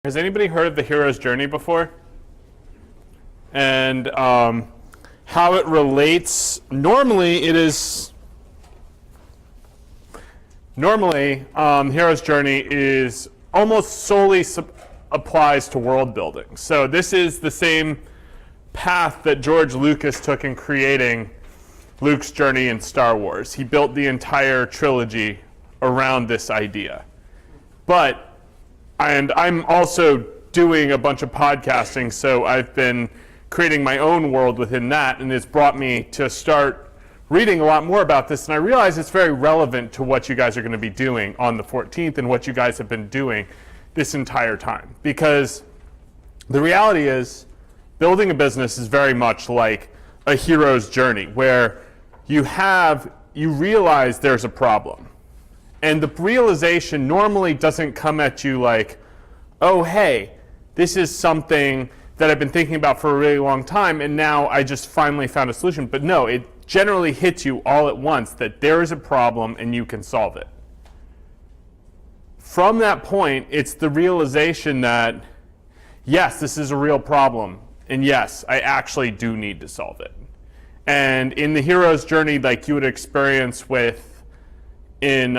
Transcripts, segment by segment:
Has anybody heard of the hero's journey before? And how it relates? Normally, hero's journey is almost solely applies to world building. So this is the same path that George Lucas took in creating Luke's journey in Star Wars. He built the entire trilogy around this idea. And I'm also doing a bunch of podcasting, so I've been creating my own world within that, and it's brought me to start reading a lot more about this, and I realize it's very relevant to what you guys are going to be doing on the 14th and what you guys have been doing this entire time. Because the reality is, building a business is very much like a hero's journey, where you realize there's a problem. And the realization normally doesn't come at you like, oh, hey, this is something that I've been thinking about for a really long time, and now I just finally found a solution. But no, it generally hits you all at once that there is a problem and you can solve it. From that point, it's the realization that, yes, this is a real problem, and yes, I actually do need to solve it. And in the hero's journey, like you would experience in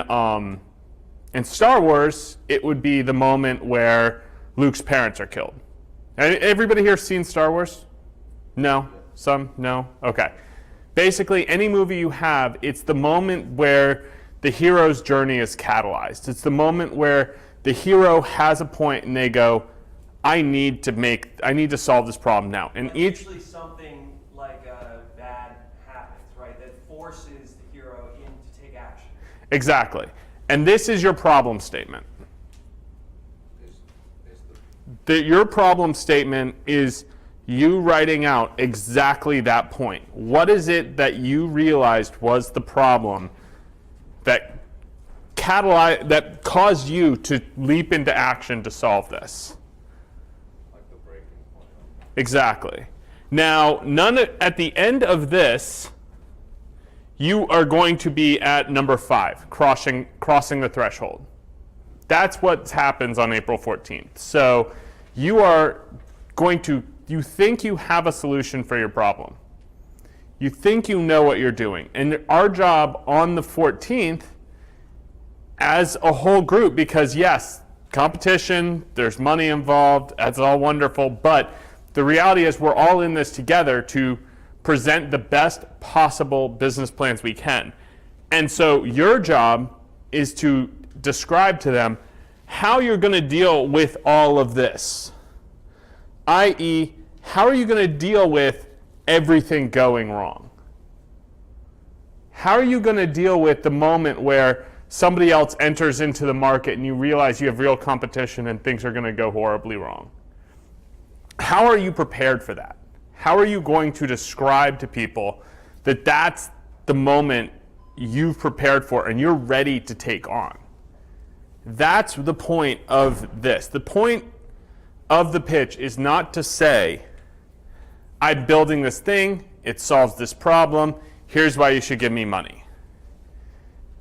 Star Wars, it would be the moment where Luke's parents are killed. Everybody here seen Star Wars? No? Some? No? Okay. Basically, any movie you have, it's the moment where the hero's journey is catalyzed. It's the moment where the hero has a point and they go, I need to solve this problem now. And usually something like bad happens, right? That forces the hero in to take action. Exactly. And this is your problem statement. Your problem statement is you writing out exactly that point. What is it that you realized was the problem that caused you to leap into action to solve this? Like the breaking point. Exactly. Now, at the end of this, you are going to be at number 5, crossing the threshold. That's what happens on April 14th. So you think you have a solution for your problem. You think you know what you're doing. And our job on the 14th, as a whole group, because yes, competition, there's money involved, that's all wonderful, but the reality is we're all in this together to present the best possible business plans we can. And so your job is to describe to them how you're going to deal with all of this. i.e., how are you going to deal with everything going wrong? How are you going to deal with the moment where somebody else enters into the market and you realize you have real competition and things are going to go horribly wrong? How are you prepared for that? How are you going to describe to people that that's the moment you've prepared for and you're ready to take on? That's the point of this. The point of the pitch is not to say, I'm building this thing, it solves this problem, here's why you should give me money.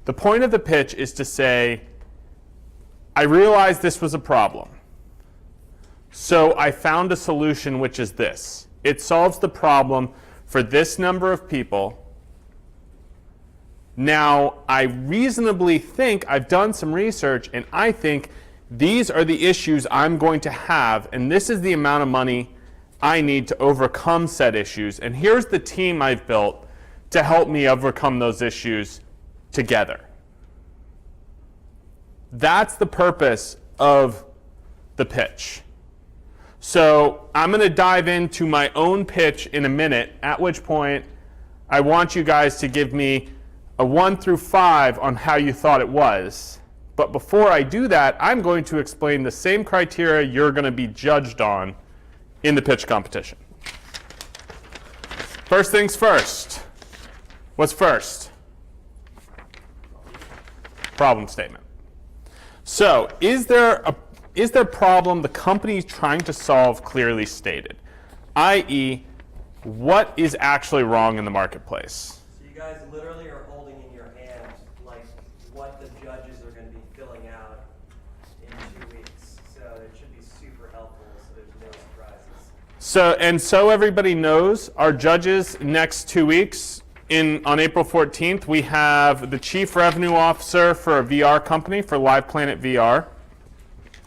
The point of the pitch is to say, I realized this was a problem. So I found a solution, which is this. It solves the problem for this number of people. Now, I reasonably think, I've done some research, and I think these are the issues I'm going to have, and this is the amount of money I need to overcome said issues. And here's the team I've built to help me overcome those issues together. That's the purpose of the pitch. So I'm going to dive into my own pitch in a minute, at which point I want you guys to give me a 1 through 5 on how you thought it was. But before I do that, I'm going to explain the same criteria you're going to be judged on in the pitch competition. First things first. What's first? Problem statement. So, is there a problem the company is trying to solve clearly stated? i.e., what is actually wrong in the marketplace? So you guys literally are holding in your hands like what the judges are going to be filling out in 2 weeks. so it should be super helpful so there's no surprises. So everybody knows, our judges next 2 weeks, on April 14th, we have the Chief Revenue Officer for a VR company, for Live Planet VR.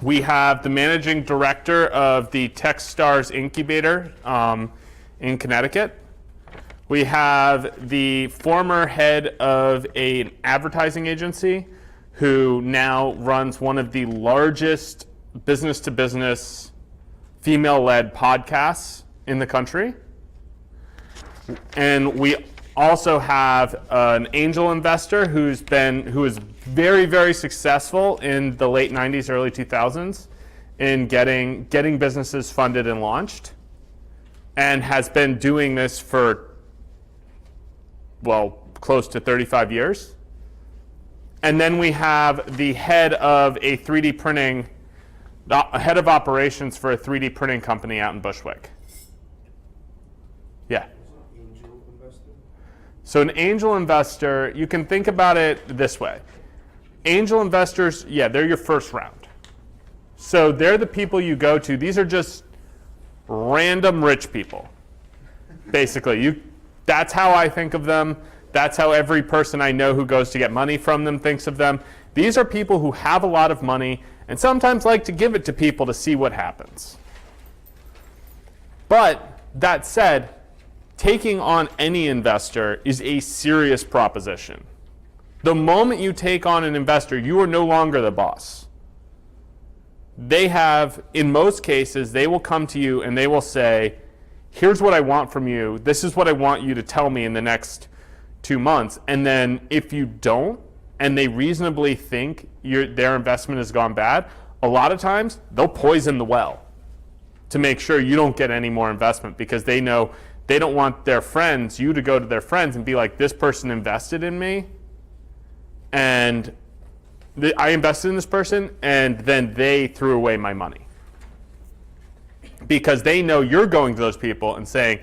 We have the Managing Director of the Techstars Incubator in Connecticut. We have the former head of an advertising agency who now runs one of the largest business-to-business female-led podcasts in the country. And we also have an angel investor who is very, very successful in the late 90s, early 2000s in getting businesses funded and launched, and has been doing this for, well, close to 35 years. And then we have the head of a 3D printing, the head of operations for a 3D printing company out in Bushwick. Yeah. So an angel investor, you can think about it this way. Angel investors, yeah, they're your first round. So they're the people you go to. These are just random rich people, basically. That's how I think of them. That's how every person I know who goes to get money from them thinks of them. These are people who have a lot of money and sometimes like to give it to people to see what happens. But that said, taking on any investor is a serious proposition. The moment you take on an investor, you are no longer the boss. They have, in most cases, they will come to you and they will say, here's what I want from you. This is what I want you to tell me in the next 2 months. And then if you don't, and they reasonably think their investment has gone bad, a lot of times they'll poison the well to make sure you don't get any more investment, because they know they don't want you to go to their friends and be like, this person invested in me, and I invested in this person, and then they threw away my money. Because they know you're going to those people and saying,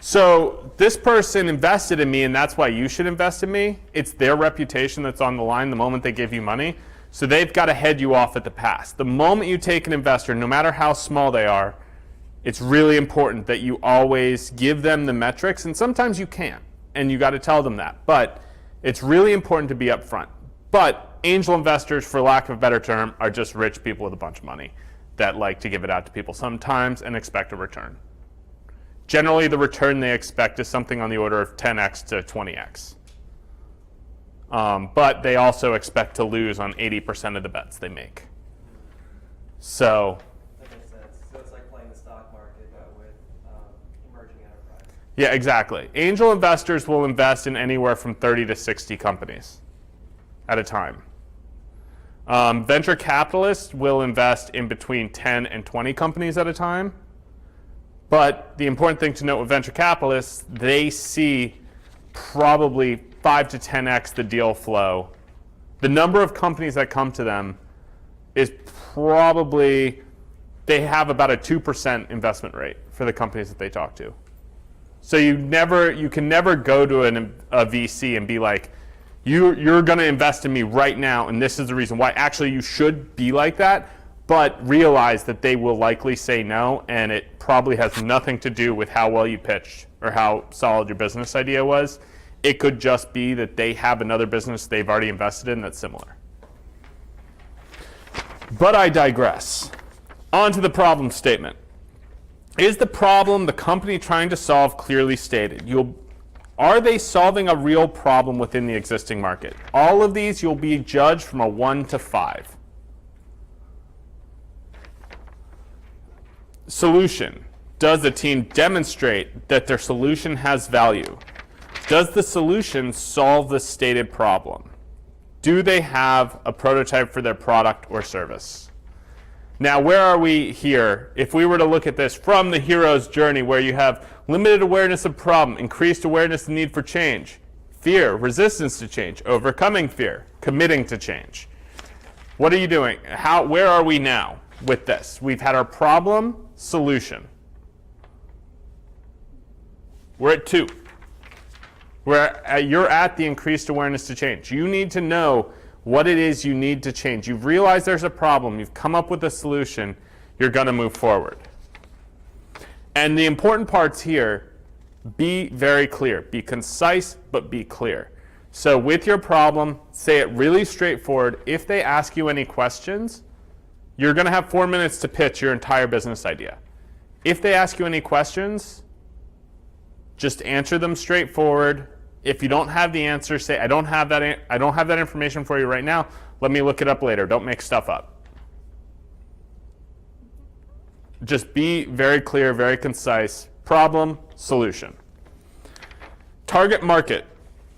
so this person invested in me and that's why you should invest in me. It's their reputation that's on the line the moment they give you money. So they've got to head you off at the pass. The moment you take an investor, no matter how small they are, it's really important that you always give them the metrics, and sometimes you can't, and you got to tell them that. But it's really important to be upfront. But angel investors, for lack of a better term, are just rich people with a bunch of money that like to give it out to people sometimes and expect a return. Generally, the return they expect is something on the order of 10x to 20x. But they also expect to lose on 80% of the bets they make. So That makes sense. So it's like playing the stock market with emerging enterprise. yeah, exactly. Angel investors will invest in anywhere from 30 to 60 companies at a time. Venture capitalists will invest in between 10 and 20 companies at a time. But the important thing to note with venture capitalists, they see probably 5 to 10x the deal flow. The number of companies that come to them is probably, they have about a 2% investment rate for the companies that they talk to. So you can never go to a VC and be like, you're going to invest in me right now, and this is the reason why. Actually, you should be like that, but realize that they will likely say no, and it probably has nothing to do with how well you pitched or how solid your business idea was. It could just be that they have another business they've already invested in that's similar. But I digress. On to the problem statement. Is the problem the company trying to solve clearly stated? Are they solving a real problem within the existing market? All of these you'll be judged from a 1 to 5. Solution. Does the team demonstrate that their solution has value? Does the solution solve the stated problem? Do they have a prototype for their product or service? Now, where are we here? If we were to look at this from the hero's journey, where you have limited awareness of problem, increased awareness of the need for change, fear, resistance to change, overcoming fear, committing to change. What are you doing? Where are we now with this? We've had our problem, solution. We're at 2. You're at the increased awareness to change. You need to know what it is you need to change. You've realized there's a problem. You've come up with a solution. You're going to move forward. And the important parts here, be very clear. Be concise, but be clear. So with your problem, say it really straightforward. If they ask you any questions, you're going to have 4 minutes to pitch your entire business idea. If they ask you any questions, just answer them straightforward. If you don't have the answer, say, I don't have that information for you right now. Let me look it up later. Don't make stuff up. Just be very clear, very concise. Problem, solution. Target market.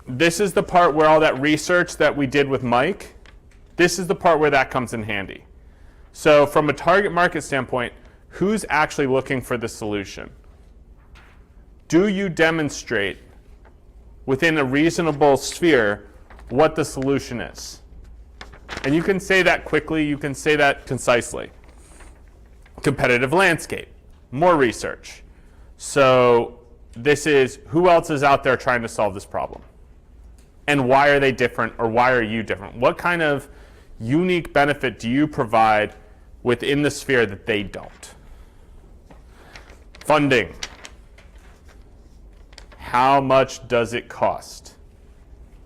This is the part where all that research that we did with Mike, this is the part where that comes in handy. So from a target market standpoint, who's actually looking for the solution? Do you demonstrate within a reasonable sphere what the solution is? And you can say that quickly, you can say that concisely. Competitive landscape, more research. So this is who else is out there trying to solve this problem? And why are they different, or why are you different? What kind of unique benefit do you provide within the sphere that they don't? Funding. How much does it cost?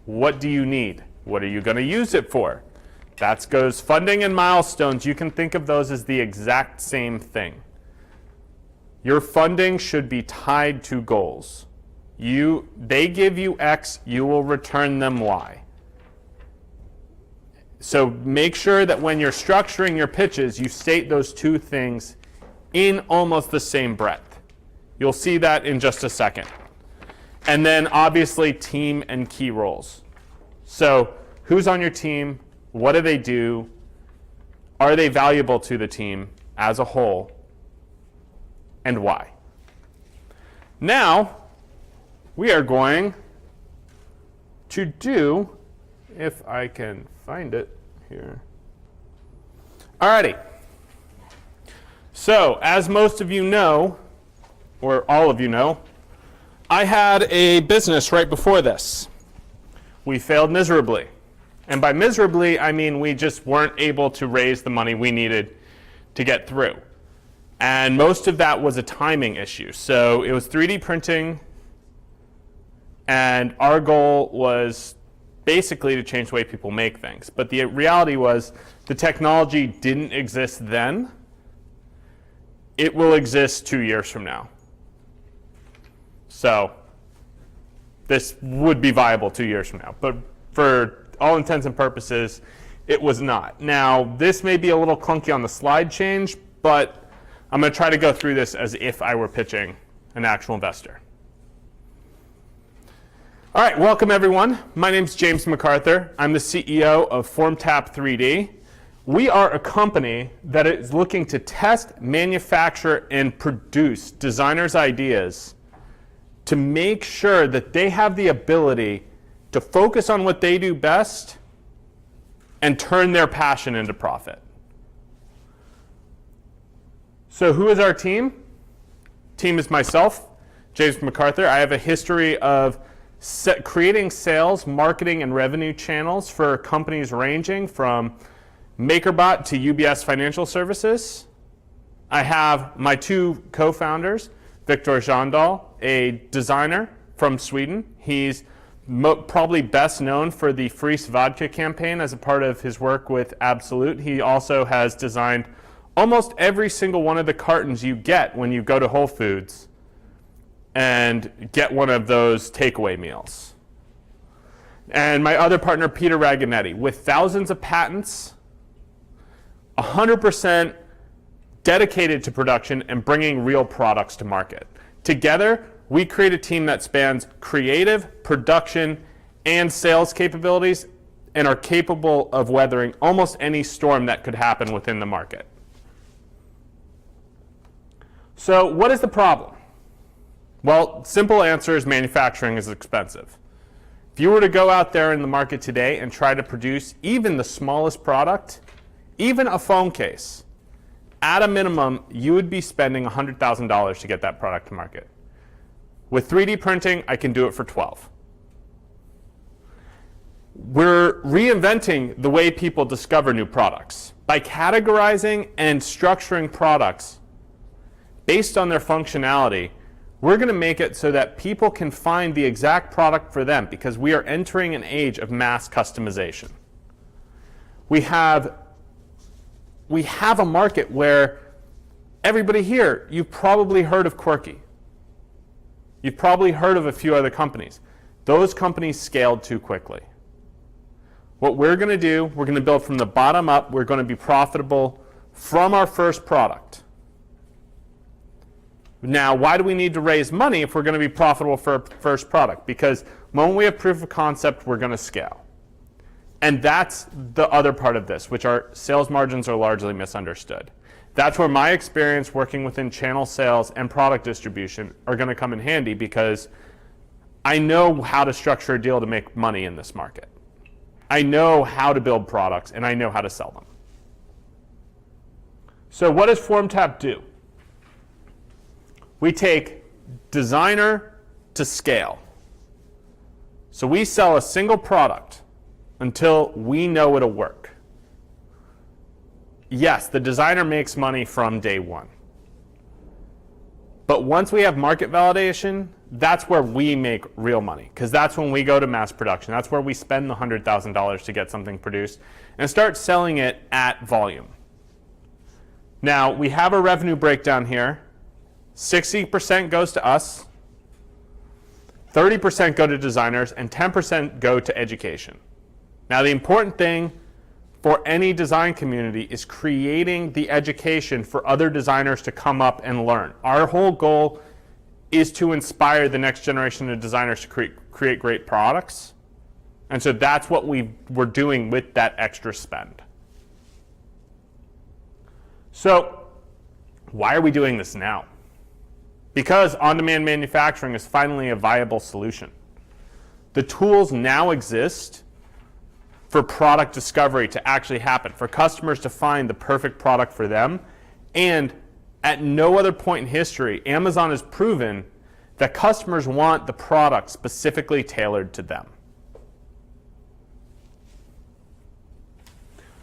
What do you need? What are you going to use it for? That goes funding and milestones. You can think of those as the exact same thing. Your funding should be tied to goals. They give you X, you will return them Y. So make sure that when you're structuring your pitches, you state those two things in almost the same breath. You'll see that in just a second. And then obviously team and key roles. So who's on your team? What do they do? Are they valuable to the team as a whole? And why? Now, we are going to do, if I can find it here. Alrighty. So, as most of you know, or all of you know, I had a business right before this. We failed miserably. And by miserably, I mean we just weren't able to raise the money we needed to get through. And most of that was a timing issue. So it was 3D printing, and our goal was basically to change the way people make things. But the reality was the technology didn't exist then. It will exist 2 years from now. So this would be viable 2 years from now. But for all intents and purposes, it was not. Now, this may be a little clunky on the slide change, but I'm going to try to go through this as if I were pitching an actual investor. All right, welcome everyone. My name is James McArthur. I'm the CEO of FormTap 3D. We are a company that is looking to test, manufacture, and produce designers' ideas to make sure that they have the ability to focus on what they do best and turn their passion into profit. So who is our team? Team is myself, James McArthur. I have a history of creating sales, marketing, and revenue channels for companies ranging from MakerBot to UBS Financial Services. I have my two co-founders, Victor Jandal, a designer from Sweden. He's probably best known for the Free Vodka campaign as a part of his work with Absolut. He also has designed almost every single one of the cartons you get when you go to Whole Foods and get one of those takeaway meals. And my other partner, Peter Raganetti, with thousands of patents, 100% dedicated to production and bringing real products to market. Together, we create a team that spans creative, production, and sales capabilities and are capable of weathering almost any storm that could happen within the market. So what is the problem? Well, simple answer is manufacturing is expensive. If you were to go out there in the market today and try to produce even the smallest product, even a phone case, at a minimum, you would be spending $100,000 to get that product to market. With 3D printing, I can do it for 12. We're reinventing the way people discover new products by categorizing and structuring products based on their functionality. We're going to make it so that people can find the exact product for them because we are entering an age of mass customization. We have a market where everybody here, you've probably heard of Quirky. You've probably heard of a few other companies. Those companies scaled too quickly. What we're going to do, we're going to build from the bottom up. We're going to be profitable from our first product. Now, why do we need to raise money if we're going to be profitable for our first product? Because when we have proof of concept, we're going to scale. And that's the other part of this, which our sales margins are largely misunderstood. That's where my experience working within channel sales and product distribution are going to come in handy because I know how to structure a deal to make money in this market. I know how to build products and I know how to sell them. So what does FormTap do? We take designer to scale. So we sell a single product until we know it'll work. Yes, the designer makes money from day one. But once we have market validation, that's where we make real money, because that's when we go to mass production. That's where we spend the $100,000 to get something produced and start selling it at volume. Now, we have a revenue breakdown here. 60% goes to us, 30% go to designers, and 10% go to education. Now, the important thing for any design community is creating the education for other designers to come up and learn. Our whole goal is to inspire the next generation of designers to create great products. And so that's what we're doing with that extra spend. So why are we doing this now? Because on-demand manufacturing is finally a viable solution. The tools now exist for product discovery to actually happen, for customers to find the perfect product for them. And at no other point in history, Amazon has proven that customers want the product specifically tailored to them.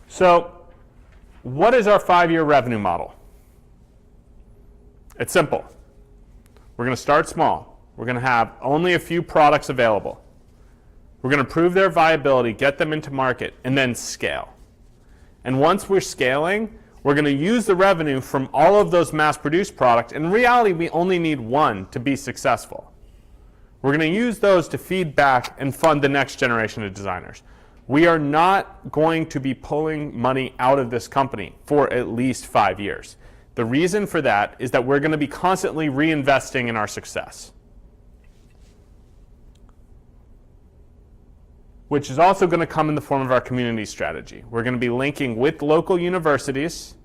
So, what is our 5-year revenue model? It's simple. We're going to start small. We're going to have only a few products available. We're going to prove their viability, get them into market, and then scale. And once we're scaling, we're going to use the revenue from all of those mass-produced products. In reality, we only need one to be successful. We're going to use those to feed back and fund the next generation of designers. We are not going to be pulling money out of this company for at least 5 years. The reason for that is that we're going to be constantly reinvesting in our success, which is also going to come in the form of our community strategy. We're going to be linking with local universities,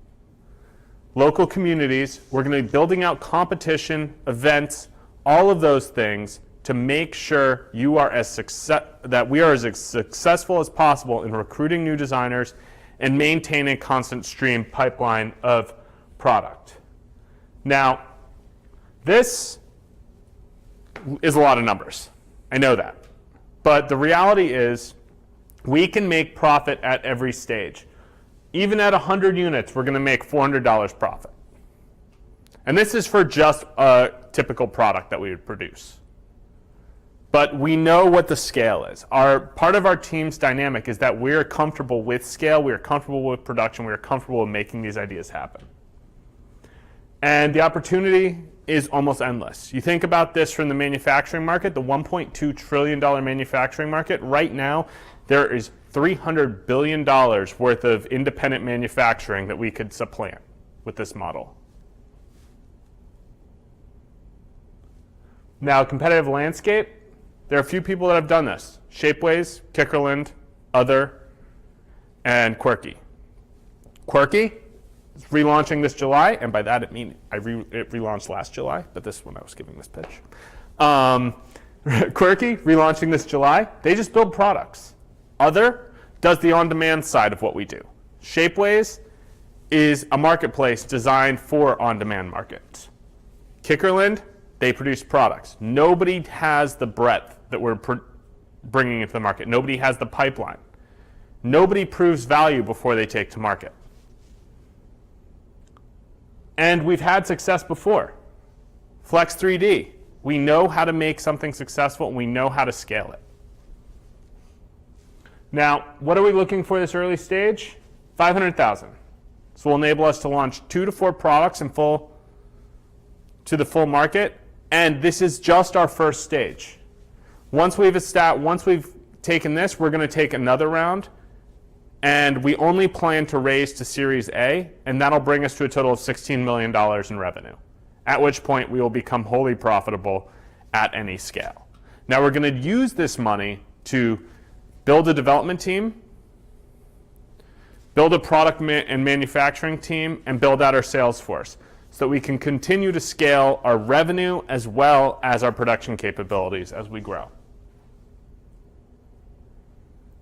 local communities. We're going to be building out competition, events, all of those things to make sure that we are as successful as possible in recruiting new designers and maintaining a constant stream pipeline of product. Now, this is a lot of numbers. I know that. But the reality is we can make profit at every stage. Even at 100 units, we're going to make $400 profit. And this is for just a typical product that we would produce. But we know what the scale is. Part of our team's dynamic is that we're comfortable with scale, we are comfortable with production, we are comfortable with making these ideas happen. And the opportunity is almost endless. You think about this from the manufacturing market, the $1.2 trillion manufacturing market. Right now, there is $300 billion worth of independent manufacturing that we could supplant with this model. Now, competitive landscape, there are a few people that have done this. Shapeways, Kickerland, Other, and Quirky. Quirky is relaunching this July, and by that I mean it relaunched last July, but this is when I was giving this pitch. Quirky, relaunching this July, they just build products. Other does the on-demand side of what we do. Shapeways is a marketplace designed for on-demand markets. Kickerland, they produce products. Nobody has the breadth that we're bringing it to the market. Nobody has the pipeline. Nobody proves value before they take to market. And we've had success before. Flex 3D. We know how to make something successful, and we know how to scale it. Now, what are we looking for this early stage? 500,000. This will enable us to launch 2 to 4 products to the full market, and this is just our first stage. Once we've taken this, we're going to take another round, and we only plan to raise to Series A, and that'll bring us to a total of $16 million in revenue, at which point we will become wholly profitable at any scale. Now we're going to use this money to build a development team, build a product and manufacturing team, and build out our sales force so that we can continue to scale our revenue as well as our production capabilities as we grow.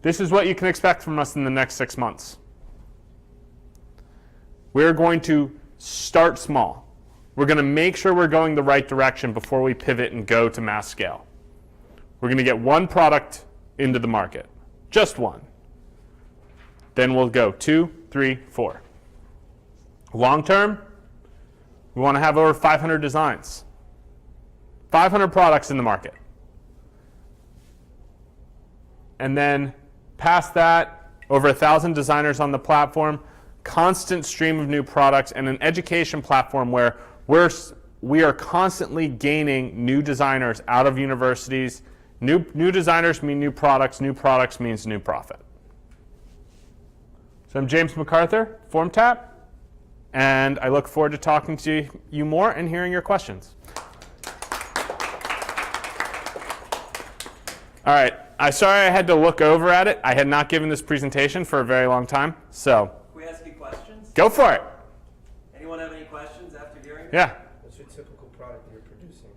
This is what you can expect from us in the next 6 months. We're going to start small. We're going to make sure we're going the right direction before we pivot and go to mass scale. We're going to get 1 product into the market, just 1. Then we'll go 2, 3, 4. Long term, we want to have over 500 designs, 500 products in the market. And then past that, over 1,000 designers on the platform, constant stream of new products, and an education platform where we are constantly gaining new designers out of universities. New designers mean new products means new profit. So I'm James McArthur, FormTap, and I look forward to talking to you more and hearing your questions. All right. I'm sorry I had to look over at it. I had not given this presentation for a very long time, so. Can we ask you questions? Go for it. Anyone have any questions after hearing this? Yeah. What's your typical product you're producing?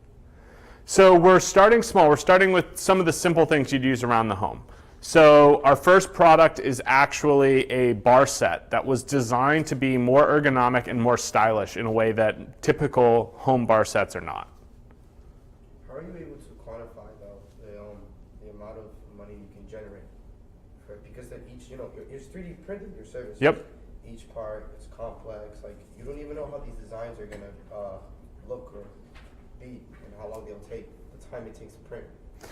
So we're starting small. We're starting with some of the simple things you'd use around the home. So our first product is actually a bar set that was designed to be more ergonomic and more stylish in a way that typical home bar sets are not. How are you able to quantify the amount of money you can generate? Because that each, it's 3D printing your service. Yep. Each part is complex. Like you don't even know how these designs are gonna look or be, and how long they'll take. The time it takes to print.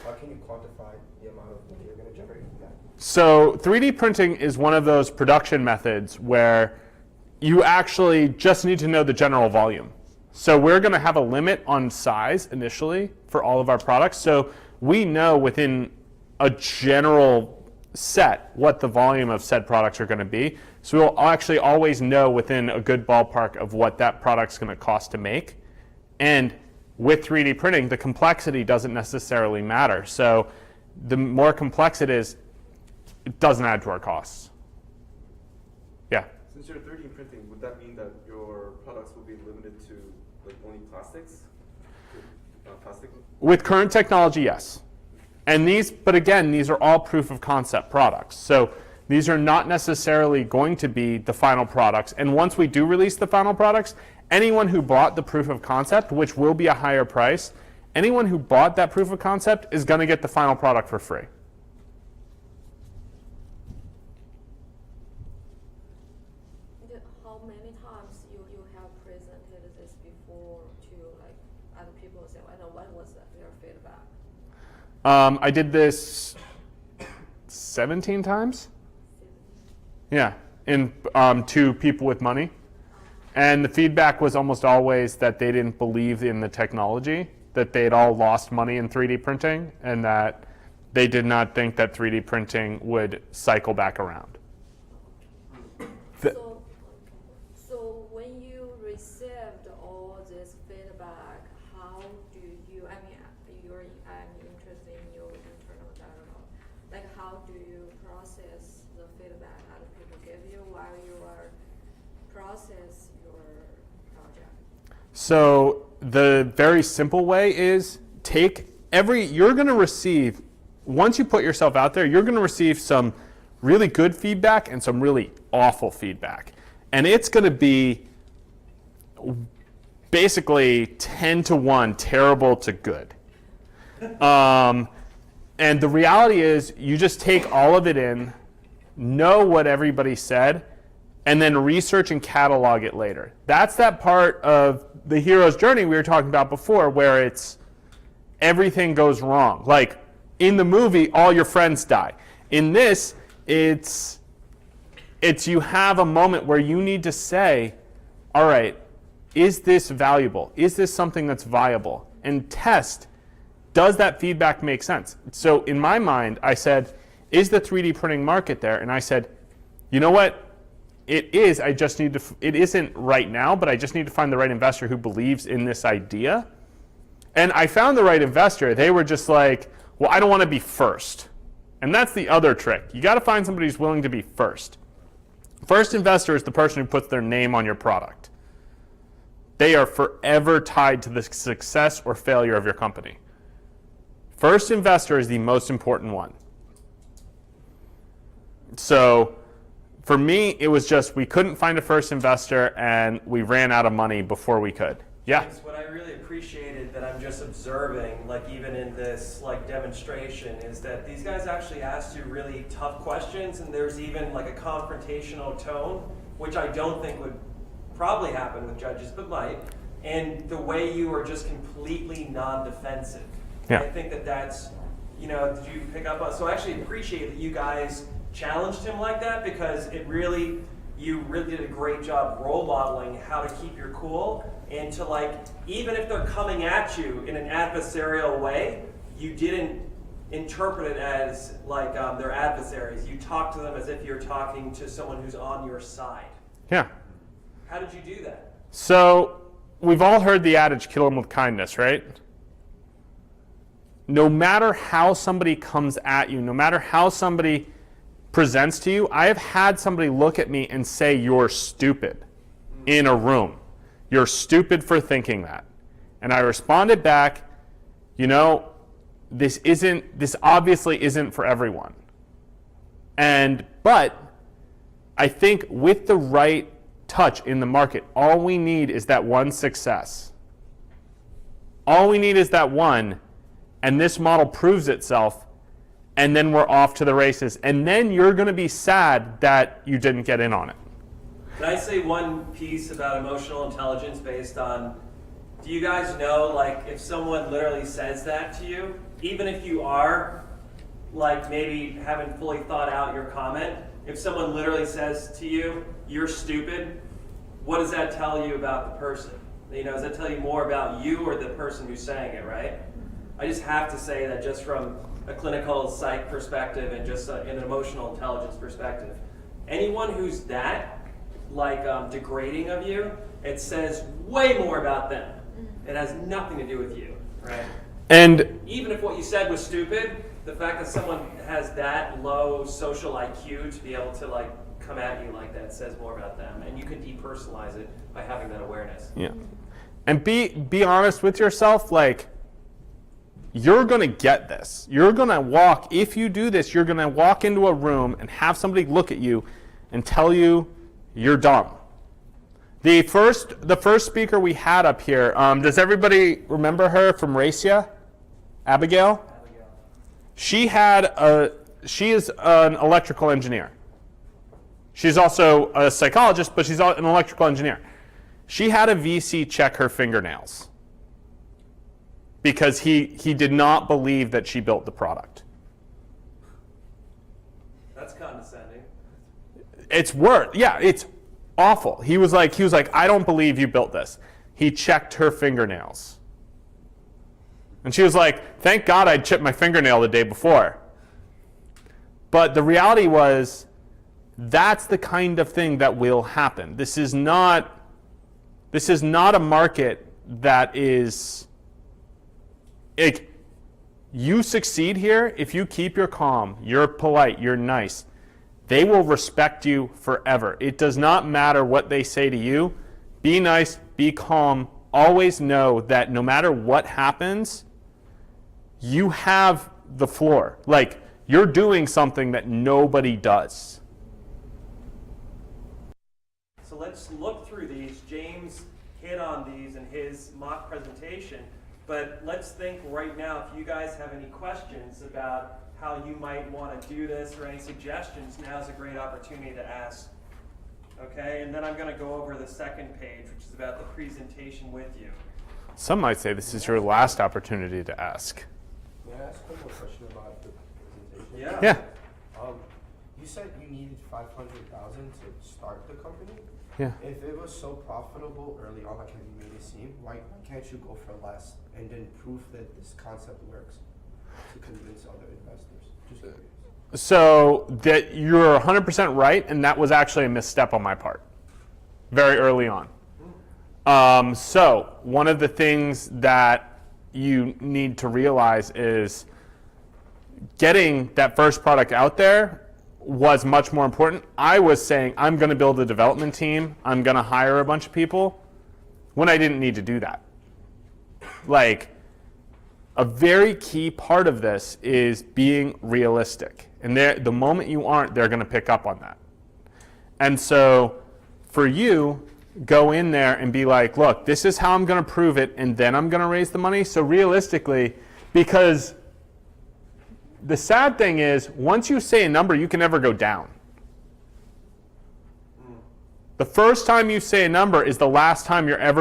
How can you quantify the amount of money you're going to generate from that? So 3D printing is one of those production methods where you actually just need to know the general volume. So we're going to have a limit on size initially for all of our products. So we know within a general set what the volume of said products are going to be. So we'll actually always know within a good ballpark of what that product's going to cost to make. And with 3D printing, the complexity doesn't necessarily matter. So the more complex it is, it doesn't add to our costs. Yeah? Since you're 3D printing, would that mean that your products will be limited to like only plastics? Plastic? With current technology, yes. And but again, these are all proof of concept products. So these are not necessarily going to be the final products. And once we do release the final products, anyone who bought the proof of concept, which will be a higher price, anyone who bought that proof of concept is going to get the final product for free. How many times you have presented this before to like other people? Say, I know what was their feedback? I did this 17 times. Yeah, to people with money. And the feedback was almost always that they didn't believe in the technology, that they had all lost money in 3D printing, and that they did not think that 3D printing would cycle back around. So when you received all this feedback, how do you, I'm interested in your internal dialogue, like how do you process the feedback other people give you while you are process your project? So the very simple way is you're going to receive, once you put yourself out there, you're going to receive some really good feedback and some really awful feedback. And it's going to be basically 10 to 1, terrible to good. And the reality is you just take all of it in, know what everybody said, and then research and catalog it later. That's that part of the hero's journey we were talking about before, where it's everything goes wrong. Like in the movie, all your friends die. In this, it's you have a moment where you need to say, all right, is this valuable? Is this something that's viable? And test, does that feedback make sense? So in my mind, I said, is the 3D printing market there? And I said, you know what? It is. I just need to. It isn't right now, but I just need to find the right investor who believes in this idea. And I found the right investor. They were just like, well, I don't want to be first. And that's the other trick. You got to find somebody who's willing to be first. First investor is the person who puts their name on your product. They are forever tied to the success or failure of your company. First investor is the most important one. So for me, it was just we couldn't find a first investor and we ran out of money before we could. Yeah? What I really appreciated that I'm just observing, like even in this like demonstration, is that these guys actually asked you really tough questions, and there's even like a confrontational tone, which I don't think would probably happen with judges, but might. And the way you are just completely non-defensive. Yeah. I think that that's, did you pick up on? So I actually appreciate that you guys challenged him like that, because you really did a great job role modeling how to keep your cool, and to like, even if they're coming at you in an adversarial way, you didn't interpret it as like they're adversaries. You talked to them as if you're talking to someone who's on your side. Yeah. How did you do that? So we've all heard the adage, kill them with kindness, right? No matter how somebody comes at you, no matter how somebody presents to you, I have had somebody look at me and say, you're stupid in a room. You're stupid for thinking that. And I responded back, this obviously isn't for everyone. But I think with the right touch in the market, all we need is that one success. All we need is that one, and this model proves itself, and then we're off to the races. And then you're going to be sad that you didn't get in on it. Can I say one piece about emotional intelligence based on, do you guys know, like, if someone literally says that to you, even if you are, like, maybe haven't fully thought out your comment, if someone literally says to you, you're stupid, what does that tell you about the person? Does that tell you more about you or the person who's saying it, right? I just have to say that just from a clinical psych perspective and just in an emotional intelligence perspective, anyone who's that, like degrading of you, it says way more about them. It has nothing to do with you, right? And even if what you said was stupid, the fact that someone has that low social IQ to be able to like come at you like that says more about them, and you can depersonalize it by having that awareness. yeah, and be honest with yourself. Like, you're going to get this. You're going to walk. If you do this, you're going to walk into a room and have somebody look at you and tell you you're dumb. The first speaker we had up here, does everybody remember her from Racia? Abigail? She is an electrical engineer. She's also a psychologist, but she's an electrical engineer. She had a VC check her fingernails because he did not believe that she built the product. That's condescending. It's awful. He was like, I don't believe you built this. He checked her fingernails. And she was like, thank God I chipped my fingernail the day before. But the reality was, that's the kind of thing that will happen. This is not a market that is, you succeed here if you keep your calm, you're polite, you're nice. They will respect you forever. It does not matter what they say to you. Be nice, be calm. Always know that no matter what happens, you have the floor. Like, you're doing something that nobody does. So let's look through these. James hit on these in his mock presentation. But let's think right now, if you guys have any questions about how you might want to do this or any suggestions, now's a great opportunity to ask. Okay, and then I'm going to go over the second page, which is about the presentation with you. Some might say this is your last opportunity to ask. May I ask one more question about the presentation? Yeah. Yeah. You said you needed 500,000 to start the company. Yeah. If it was so profitable early on, like you made it seem, why can't you go for less and then prove that this concept works to convince other investors? Just curious. So that you're 100% right, and that was actually a misstep on my part, very early on. So one of the things that you need to realize is getting that first product out there was much more important. I was saying, I'm going to build a development team, I'm going to hire a bunch of people, when I didn't need to do that. Like, a very key part of this is being realistic. And the moment you aren't, they're going to pick up on that. And so for you, go in there and be like, look, this is how I'm going to prove it, and then I'm going to raise the money. So realistically, because the sad thing is, once you say a number, you can never go down. The first time you say a number is the last time you're ever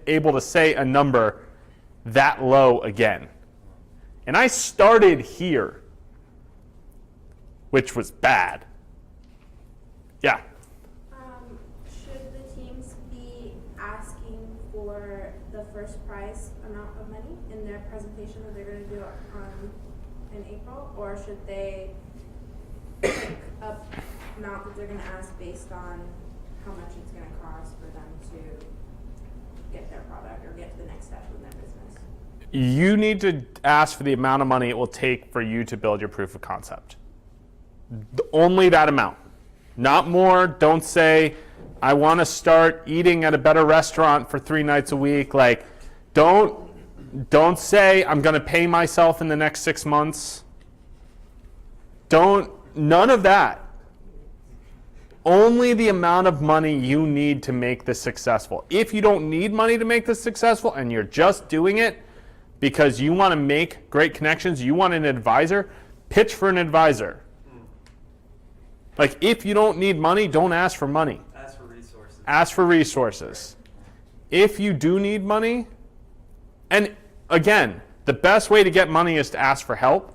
able to say a number that low again. And I started here, which was bad. Yeah. Should the teams be asking for the first prize amount of money in their presentation that they're going to do in April, or should they pick a amount that they're going to ask based on how much it's going to cost for them to get their product or get to the next step in their business? You need to ask for the amount of money it will take for you to build your proof of concept. Only that amount, not more. Don't say, I want to start eating at a better restaurant for 3 nights a week. Like, don't say, I'm going to pay myself in the next 6 months. None of that. Only the amount of money you need to make this successful. If you don't need money to make this successful and you're just doing it because you want to make great connections, you want an advisor, pitch for an advisor. Like, if you don't need money, don't ask for money. Ask for resources. Ask for resources. If you do need money, and again, the best way to get money is to ask for help.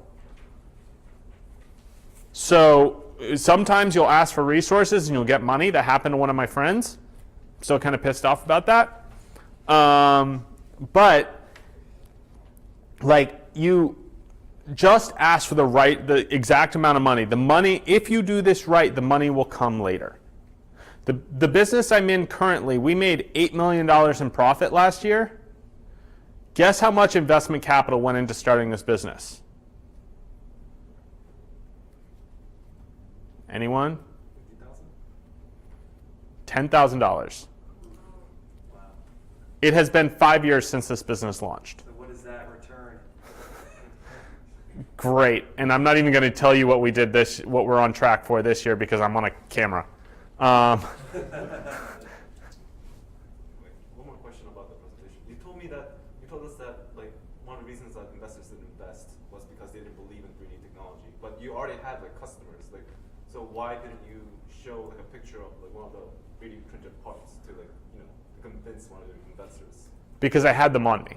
So sometimes you'll ask for resources and you'll get money. That happened to one of my friends. I'm still kind of pissed off about that. But like, you just ask for the exact amount of money. The money, if you do this right, the money will come later. The business I'm in currently, we made $8 million in profit last year. Guess how much investment capital went into starting this business? Anyone? $10,000. Wow. It has been 5 years since this business launched. So what is that return? Great. And I'm not even going to tell you what we're on track for this year because I'm on a camera. Wait, one more question about the presentation. You told us that like one of the reasons that investors didn't invest was because they didn't believe in 3D technology. But you already had like customers, like, so why didn't you show like a picture of like one of the 3D printed parts to like, you know, to convince one of the investors? Because I had them on me.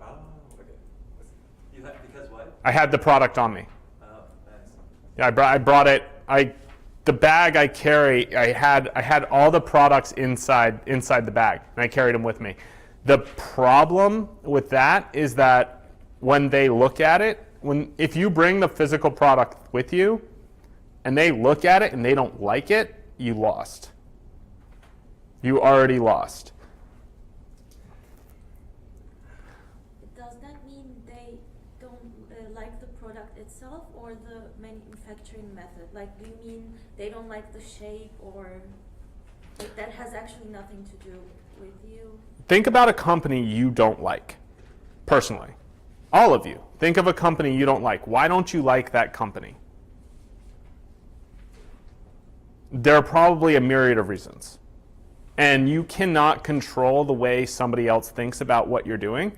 Oh, Okay. because what? I had the product on me. Oh, nice. Yeah, I brought it. The bag I carry, I had all the products inside the bag, and I carried them with me. The problem with that is that when they look at it, if you bring the physical product with you, and they look at it and they don't like it, you lost. You already lost. Does that mean they don't like the product itself or the manufacturing method? Like, do you mean they don't like the shape, or like that has actually nothing to do with you? Think about a company you don't like, personally. All of you. Think of a company you don't like. Why don't you like that company? There are probably a myriad of reasons. And you cannot control the way somebody else thinks about what you're doing.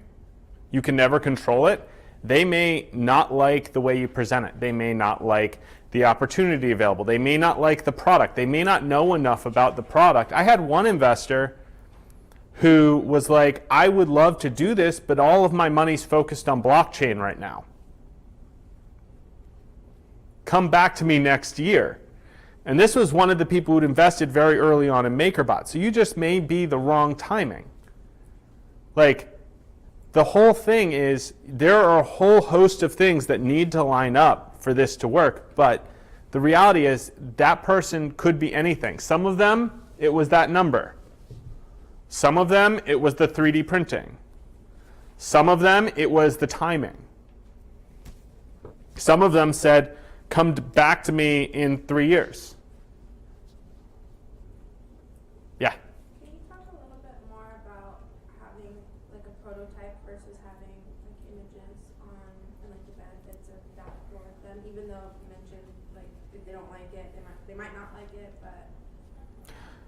You can never control it. They may not like the way you present it. They may not like the opportunity available. They may not like the product. They may not know enough about the product. I had one investor who was like, I would love to do this, but all of my money's focused on blockchain right now. Come back to me next year. And this was one of the people who'd invested very early on in MakerBot. So you just may be the wrong timing. Like, the whole thing is there are a whole host of things that need to line up for this to work, but the reality is that person could be anything. Some of them, it was that number. Some of them, it was the 3D printing. Some of them, it was the timing. Some of them said, come back to me in 3 years. Yeah. Can you talk a little bit more about having like a prototype versus having like images on and like the benefits of that for them, even though you mentioned like if they don't like it, they might not like it, but.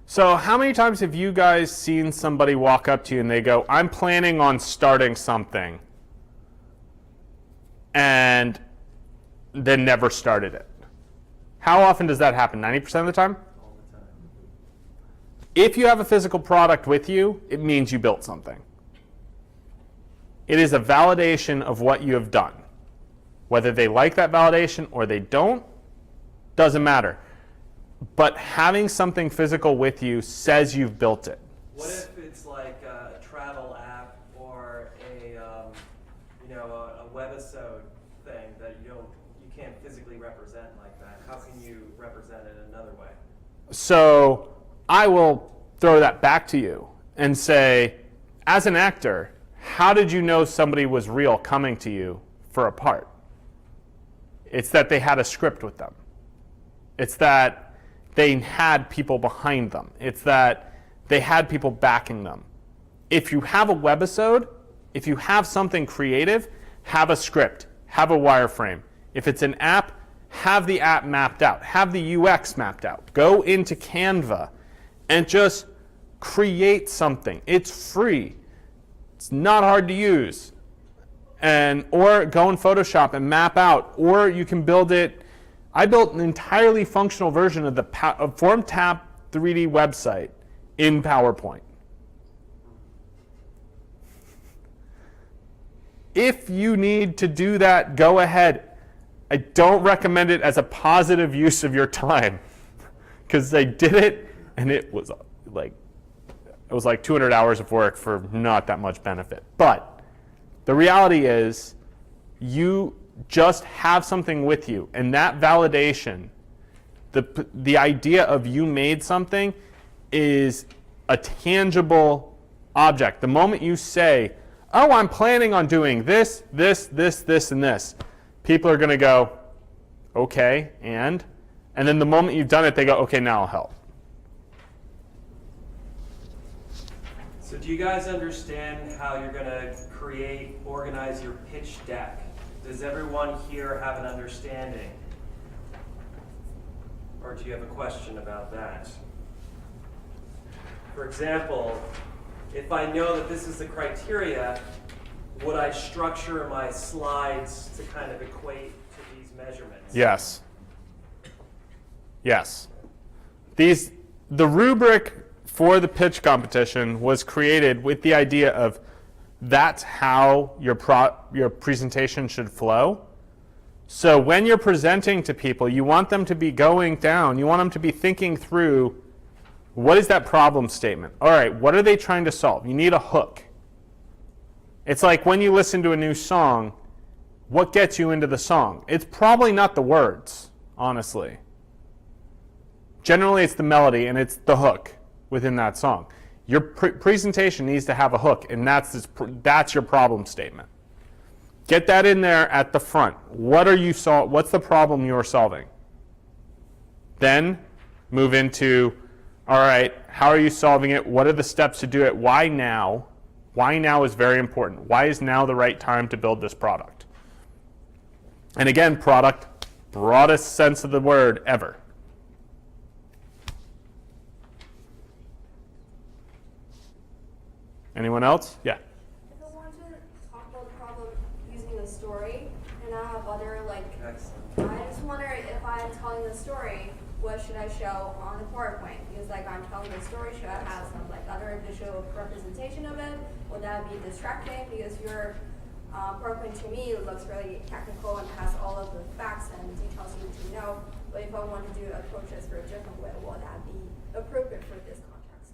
So how many times have you guys seen somebody walk up to you and they go, I'm planning on starting something, and then never started it? How often does that happen? 90% of the time? All the time. If you have a physical product with you, it means you built something. It is a validation of what you have done. Whether they like that validation or they don't, doesn't matter. But having something physical with you says you've built it. What if it's like a travel app or a webisode thing that you can't physically represent like that? How can you represent it another way? So I will throw that back to you and say, as an actor, how did you know somebody was real coming to you for a part? It's that they had a script with them. It's that they had people behind them. It's that they had people backing them. If you have a webisode, if you have something creative, have a script, have a wireframe. If it's an app, have the app mapped out, have the UX mapped out. Go into Canva and just create something. It's free. It's not hard to use. Or go in Photoshop and map out, or you can build it. I built an entirely functional version of the FormTap 3D website in PowerPoint. If you need to do that, go ahead. I don't recommend it as a positive use of your time, because I did it and it was like 200 hours of work for not that much benefit. But the reality is you just have something with you, and that validation, the idea of you made something, is a tangible object. The moment you say, oh, I'm planning on doing this, this, and this, people are going to go, okay, and then the moment you've done it, they go, okay, now I'll help. So do you guys understand how you're going to organize your pitch deck? Does everyone here have an understanding? Or do you have a question about that? For example, if I know that this is the criteria, would I structure my slides to kind of equate to these measurements? Yes. Yes. The rubric for the pitch competition was created with the idea of that's how your presentation should flow. So when you're presenting to people, you want them to be going down. You want them to be thinking through, what is that problem statement? All right, what are they trying to solve? You need a hook. It's like when you listen to a new song, what gets you into the song? It's probably not the words, honestly. Generally, it's the melody and it's the hook within that song. Your presentation needs to have a hook, and that's your problem statement. Get that in there at the front. What's the problem you're solving? Then move into, all right, how are you solving it? What are the steps to do it? Why now? Why now is very important. Why is now the right time to build this product? And again, product, broadest sense of the word ever. Anyone else? Yeah. If I want to talk about the what should I show on the PowerPoint? Because like I'm telling the story, should I have some like other visual representation of it? Would that be distracting? Because your PowerPoint to me looks really technical and has all of the facts and details you need to know. But if I want to do approaches for a different way, will that be appropriate for this context?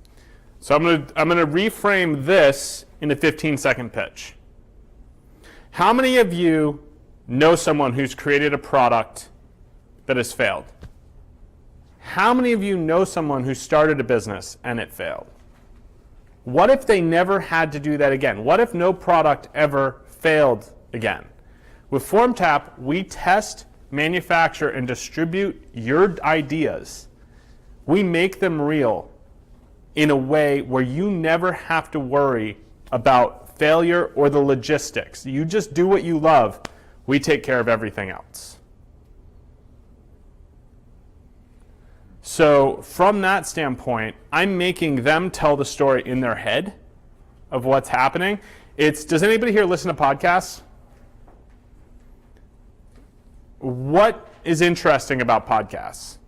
So I'm gonna reframe this in a 15-second pitch. How many of you know someone who's created a product that has failed? How many of you know someone who started a business and it failed? What if they never had to do that again? What if no product ever failed again? With FormTap, we test, manufacture, and distribute your ideas. We make them real in a way where you never have to worry about failure or the logistics. You just do what you love. We take care of everything else. So from that standpoint, I'm making them tell the story in their head of what's happening. Does anybody here listen to podcasts? What is interesting about podcasts?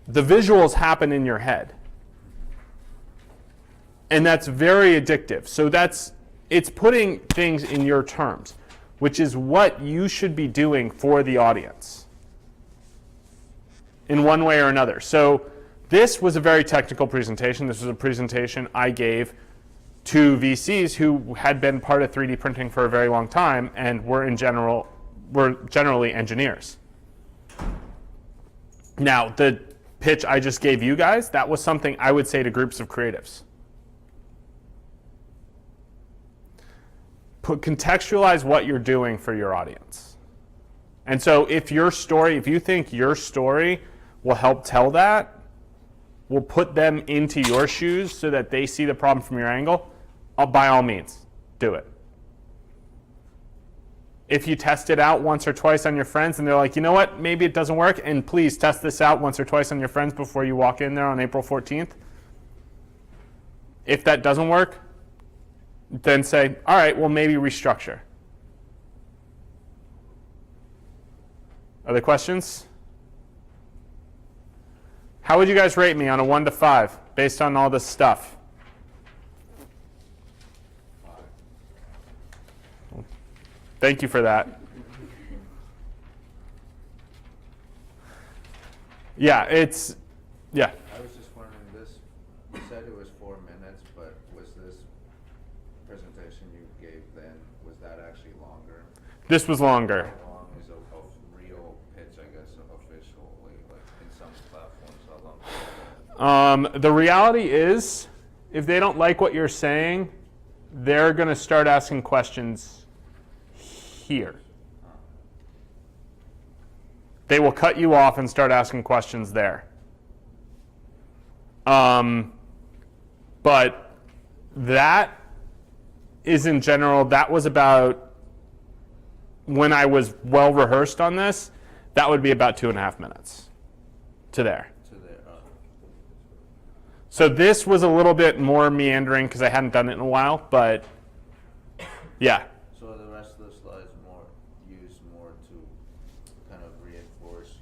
The visuals happen in your head. And that's very addictive. So it's putting things in your terms, which is what you should be doing for the audience in one way or another. So this was a very technical presentation. This was a presentation I gave to VCs who had been part of 3D printing for a very long time and were generally engineers. Now, the pitch I just gave you guys, that was something I would say to groups of creatives. Contextualize what you're doing for your audience. And so if you think your story will help tell that, will put them into your shoes so that they see the problem from your angle, by all means, do it. If you test it out once or twice on your friends and they're like, you know what, maybe it doesn't work, and please test this out once or twice on your friends before you walk in there on April 14th. If that doesn't work, then say, all right, well, maybe restructure. Other questions? How would you guys rate me on a 1 to 5 based on all this stuff? 5. Thank you for that. Yeah. I was just wondering this. You said it was 4 minutes, but was this presentation you gave then, was that actually longer? This was longer. How long is a real pitch, I guess, officially, like in some platforms, how long? The reality is, if they don't like what you're saying, they're going to start asking questions here. They will cut you off and start asking questions there. But that is in general, that was about, when I was well rehearsed on this, that would be about 2.5 minutes to there. So this was a little bit more meandering because I hadn't done it in a while, but yeah. So the rest of the slides used more to kind of reinforce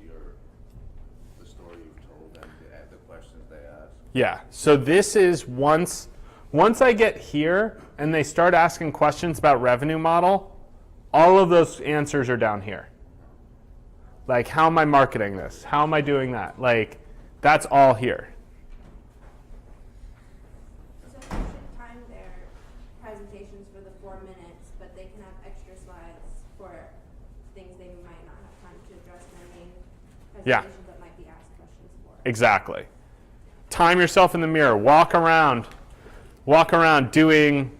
the story you've told and the questions they ask. Yeah, so this is once I get here and they start asking questions about revenue model, all of those answers are down here. Like, how am I marketing this? How am I doing that? Like, that's all here. So they should time their presentations for the 4 minutes, but they can have extra slides for things they might not have time to address in their main presentations that might be asked questions for. Exactly. Time yourself in the mirror. Walk around doing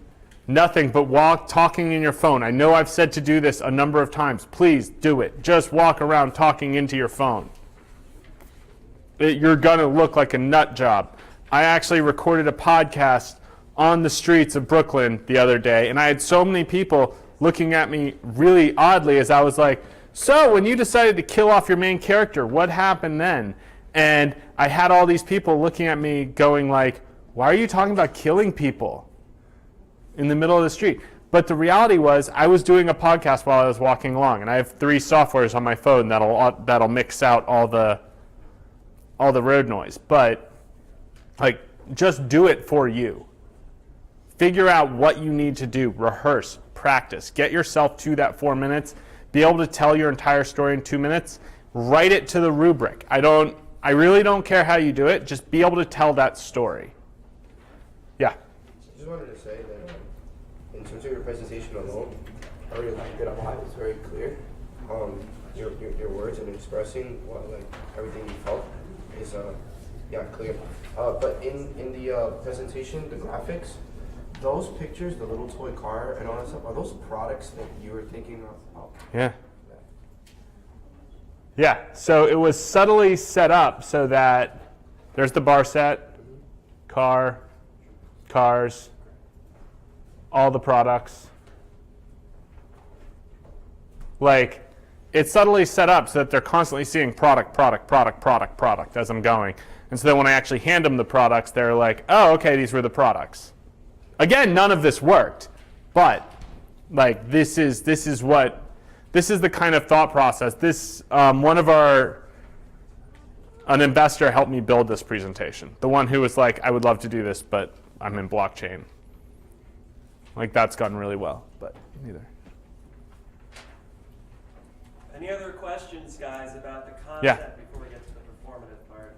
nothing but talking in your phone. I know I've said to do this a number of times. Please do it. Just walk around talking into your phone. You're going to look like a nut job. I actually recorded a podcast on the streets of Brooklyn the other day, and I had so many people looking at me really oddly as I was like, so when you decided to kill off your main character, what happened then? And I had all these people looking at me going like, why are you talking about killing people in the middle of the street? But the reality was I was doing a podcast while I was walking along, and I have 3 softwares on my phone that'll mix out all the road noise. But like, just do it for you. Figure out what you need to do, rehearse, practice, get yourself to that 4 minutes, be able to tell your entire story in 2 minutes, write it to the rubric. I really don't care how you do it, just be able to tell that story. Yeah. I just wanted to say that in terms of your presentation alone, I really liked it a lot. It's very clear. Your words and expressing everything you felt is clear. But in the presentation, the graphics, those pictures, the little toy car and all that stuff, are those products that you were thinking of? Yeah. Yeah, so it was subtly set up so that there's the bar set, car, cars, all the products. Like, it's subtly set up so that they're constantly seeing product as I'm going. And so then when I actually hand them the products, they're like, oh, okay, these were the products. Again, none of this worked, but like this is the kind of thought process. An investor helped me build this presentation. The one who was like, I would love to do this, but I'm in blockchain. Like, that's gone really well, but neither. Any other questions, guys, about the concept Yeah. before we get to the performative part?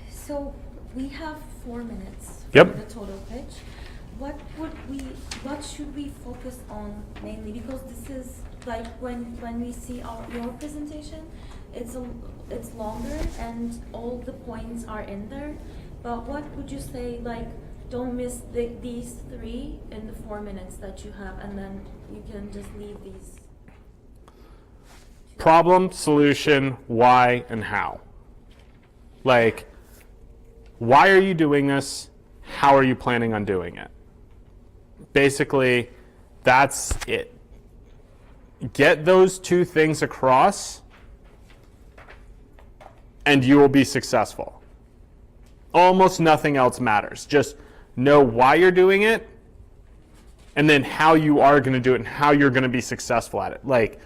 So we have 4 minutes Yep. for the total pitch. What should we focus on mainly? Because this is like when we see your presentation, it's longer and all the points are in there. But what would you say, like, don't miss these 3 in the 4 minutes that you have, and then you can just leave these. Problem, solution, why, and how. Like, why are you doing this? How are you planning on doing it? Basically, that's it. Get those 2 things across, and you will be successful. Almost nothing else matters. Just know why you're doing it, and then how you are going to do it and how you're going to be successful at it. Like,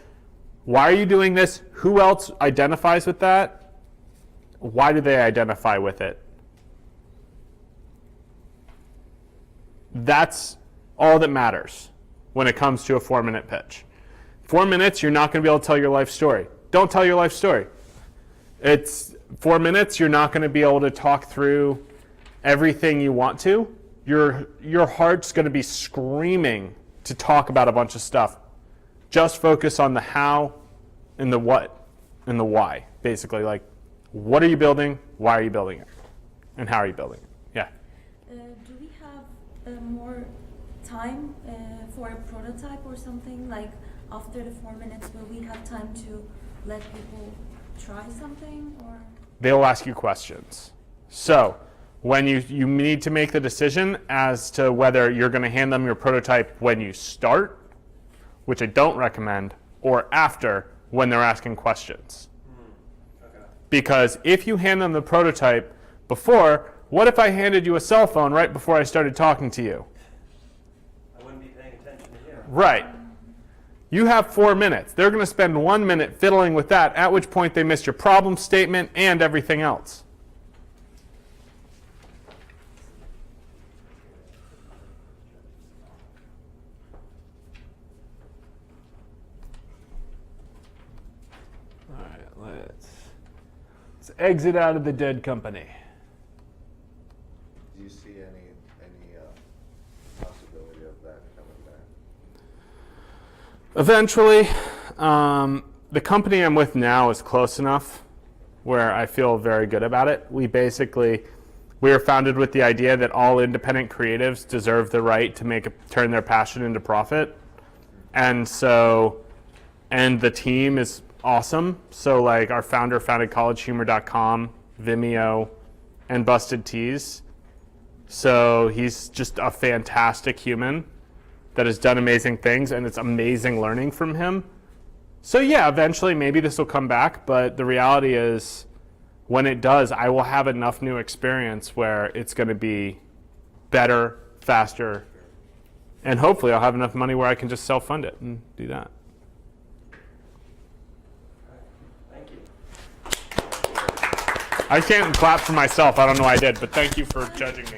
why are you doing this? Who else identifies with that? Why do they identify with it? That's all that matters when it comes to a 4-minute pitch. 4 minutes, you're not going to be able to tell your life story. Don't tell your life story. It's 4 minutes, you're not going to be able to talk through everything you want to. Your heart's going to be screaming to talk about a bunch of stuff. Just focus on the how and the what and the why. Basically, like, what are you building? Why are you building it? And how are you building it? Yeah. Do we have more time for a prototype or something? Like, after the 4 minutes, will we have time to let people try something? Or They'll ask you questions. So when you need to make the decision as to whether you're going to hand them your prototype when you start, which I don't recommend, or after, when they're asking questions. Okay. Because if you hand them the prototype before, what if I handed you a cell phone right before I started talking to you? I wouldn't be paying attention to you. Right. You have 4 minutes. They're going to spend 1 minute fiddling with that, at which point they missed your problem statement and everything else. All right, let's exit out of the dead company. Do you see any possibility of that coming back? Eventually, the company I'm with now is close enough where I feel very good about it. We were founded with the idea that all independent creatives deserve the right to turn their passion into profit. And the team is awesome. So like our founder founded collegehumor.com, Vimeo, and Busted Tees. So he's just a fantastic human that has done amazing things, and it's amazing learning from him. So yeah, eventually maybe this will come back, but the reality is when it does, I will have enough new experience where it's going to be better, faster, And hopefully I'll have enough money where I can just self-fund it and do that. Thank you. I can't clap for myself. I don't know why I did, but thank you for judging me.